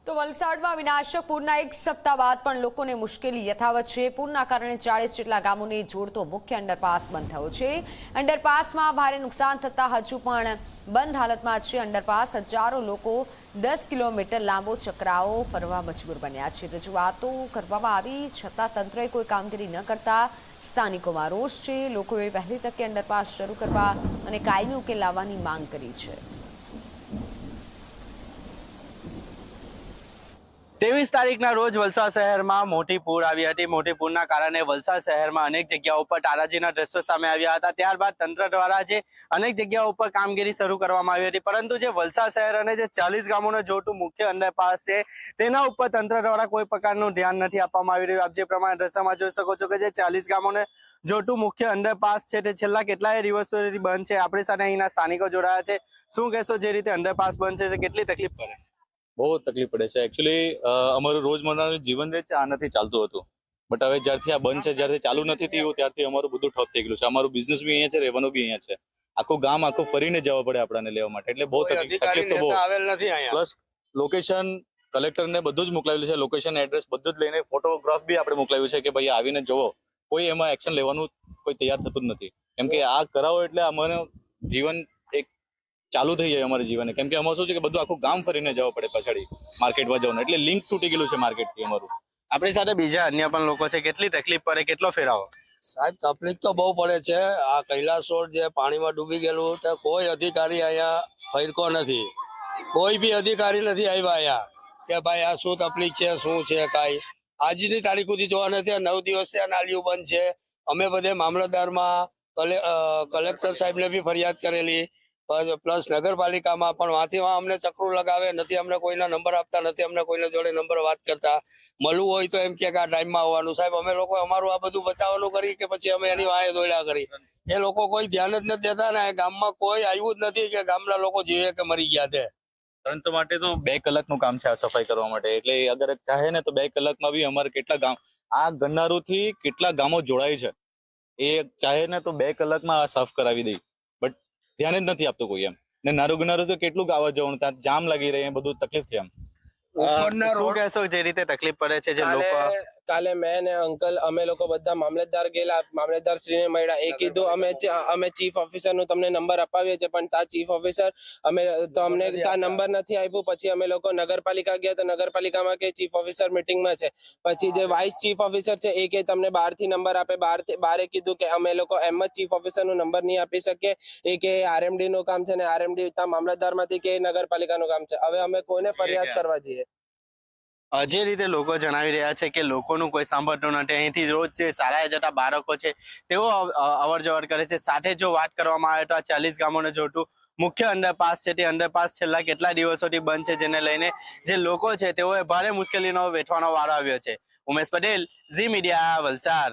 તો વલસાડમાં વિનાશક પૂરના એક સપ્તાહ બાદ પણ લોકોને મુશ્કેલી યથાવત છે। પૂરના કારણે 40 જેટલા ગામોને જોડતો મુખ્ય અંડરપાસ બંધ થયો છે। અંડરપાસમાં ભારે નુકસાન થતા હજુ પણ બંધ હાલતમાં છે। અંડરપાસ હજારો લોકો 10 કિલોમીટર લાંબો ચક્રાઓ ફરવા મજબૂર બન્યા છે। રજૂઆતો કરવામાં આવી છતાં તંત્રએ કોઈ કામગીરી ન કરતા સ્થાનિકોમાં રોષ છે। લોકોએ વહેલી તકે અંડરપાસ શરૂ કરવા અને કાયમી ઉકેલ લાવવાની માંગ કરી છે। 23 તારીખના રોજ વલસાડ શહેરમાં મોટી પૂર આવી હતી। મોટી પૂરના કારણે વલસાડ શહેરમાં અનેક જગ્યાઓ પર તારાજીના દ્રશ્યો સામે આવ્યા હતા। ત્યારબાદ તંત્ર દ્વારા જે અનેક જગ્યાઓ પર કામગીરી શરૂ કરવામાં આવી હતી, પરંતુ જે વલસાડ શહેર અને જે 40 ગામોને જોડતું મુખ્ય અંડરપાસ છે તેના ઉપર તંત્ર દ્વારા કોઈ પ્રકારનું ધ્યાન નથી આપવામાં આવી રહ્યું। આપ જે પ્રમાણે દ્રશ્યમાં જોઈ શકો છો કે જે 40 ગામોને જોડતું મુખ્ય અંડરપાસ છે તે છેલ્લા કેટલાય દિવસોથી બંધ છે। આપણી સાથે અહીંના સ્થાનિકો જોડાયા છે। શું કહેશો, જે રીતે અંડરપાસ બંધ છે કેટલી તકલીફ પડે? બહુ તકલીફ પડે છે। એકચ્યુઅલી અમારું રોજમર્રાનું જીવન જે છે આ નથી ચાલતું હતું, બટ હવે જ્યારથી આ બંધ છે, જ્યારથી ચાલુ નથી થયું ત્યારથી અમારું બધું ઠપ થઈ ગયું છે। અમારું બિઝનેસ બી અહીંયા છે, રહેવાનું બી અહીંયા છે। આખું ગામ આખું ફરીને જવા પડે આપણને લેવા માટે, એટલે બહુ તકલીફ તો બહુ। પ્લસ લોકેશન કલેક્ટરને બધું જ મોકલાવેલું છે, લોકેશન એડ્રેસ બધું જ લઈને ફોટોગ્રાફ બી આપણે મોકલાવ્યું છે કે ભાઈ આવીને જુઓ। કોઈ એમાં એક્શન લેવાનું કોઈ તૈયાર થતું જ નથી, કેમ કે આ કરાવો એટલે અમારું જીવન એક ચાલુ થઈ જાય અમારે જીવન। કેમ કે અમારે શું છે કે બધું આખું ગામ ફરીને જવા પડે પાછળી માર્કેટમાં જવાનું, એટલે લિંક તૂટી ગયેલું છે માર્કેટથી અમારું। આપણી સાથે બીજા અન્ય પણ લોકો છે, કેટલી તકલીફ પડે, કેટલો ફેરાવો? સાહેબ તકલીફ તો બહુ પડે છે। આ કૈલાસ રોડ જે પાણીમાં ડૂબી ગયેલું, તો કોઈ અધિકારી અહીંયા ફરકો નથી, કોઈ બી અધિકારી નથી આવ્યા અહીંયા કે ભાઈ આ શું તકલીફ છે, શું છે કાંઈ। આજની તારીખ સુધી જોવા નથી। 9 દિવસથી આ નાલીઓ બંધ છે। અમે બધે મામલતદારમાં કલેક્ટર સાહેબને બી ફરિયાદ કરેલી, પ્લસ નગરપાલિકામાં પણ વાંથી અમને ચક્રું લગાવે નથી, અમને કોઈના નંબર આપતા નથી, અમને કોઈના જોડે નંબર વાત કરતા। મળવું હોય તો એમ કે આ ટાઈમમાં આવવાનું। સાહેબ અમે લોકો અમારું આ બધું બચાવવાનું કરી કે પછી અમે એની વાંહે દોડ્યા કરી, એ લોકો કોઈ ધ્યાન જ નથી દેતા ને ગામમાં કોઈ આવ્યું જ નથી કે ગામના લોકો જીવે કે મરી ગયા છે। તંત્ર માટે તો 2 કલાકનું કામ છે આ સફાઈ કરવા માટે, એટલે અગર ચાહે ને તો 2 કલાકમાં બી અમારે કેટલા ગામ આ ગન્નારુથી કેટલા ગામો જોડાય છે, એ ચાહે ને તો 2 કલાકમાં આ સાફ કરાવી દે, બટ ધ્યાન જ નથી આપતું કોઈ એમ। ને નારું ગનારું તો કેટલું આવવા જવાનું, ત્યાં જામ લાગી રહે, બધું તકલીફ છે એમ। શું કહેશો, જે રીતે તકલીફ પડે છે? જે લોકો કાલે મેં ને અંકલ અમે લોકો બધા મામલતદાર ગયેલા, મામલતદાર શ્રીને મળ્યા। એ કીધું અમે ચીફ ઓફિસર નું તમને નંબર અપાવીએ છીએ, પણ તા ચીફ ઓફિસર અમને તા નંબર નથી આપ્યું। પછી અમે લોકો નગરપાલિકા ગયા તો નગરપાલિકામાં કે ચીફ ઓફિસર મીટિંગમાં છે। પછી જે વાઇસ ચીફ ઓફિસર છે એ કે તમને બહારથી નંબર આપે, બારે કીધું કે અમે લોકો એમ જ ચીફ ઓફિસર નો નંબર નહીં આપી શકીએ, એ કે આરએમડી નું કામ છે ને આરએમડી ત્યાં મામલતદાર માંથી કે નગરપાલિકાનું કામ છે। હવે અમે કોઈને ફરિયાદ કરવા જઈએ? જે રીતે લોકો જણાવી રહ્યા છે કે લોકોનું કોઈ સાંભળતું નથી। અહીંથી રોજ જે શાળાએ જતા બાળકો છે તેઓ અવર જવર કરે છે। સાથે જો વાત કરવામાં આવે તો આ 40 ગામોને જોડતું મુખ્ય અંડરપાસ છે તે અંડરપાસ છેલ્લા કેટલા દિવસોથી બંધ છે, જેને લઈને જે લોકો છે તેઓએ ભારે મુશ્કેલીનો વેઠવાનો વારો આવ્યો છે। ઉમેશ પટેલ, ઝી મીડિયા, વલસાડ।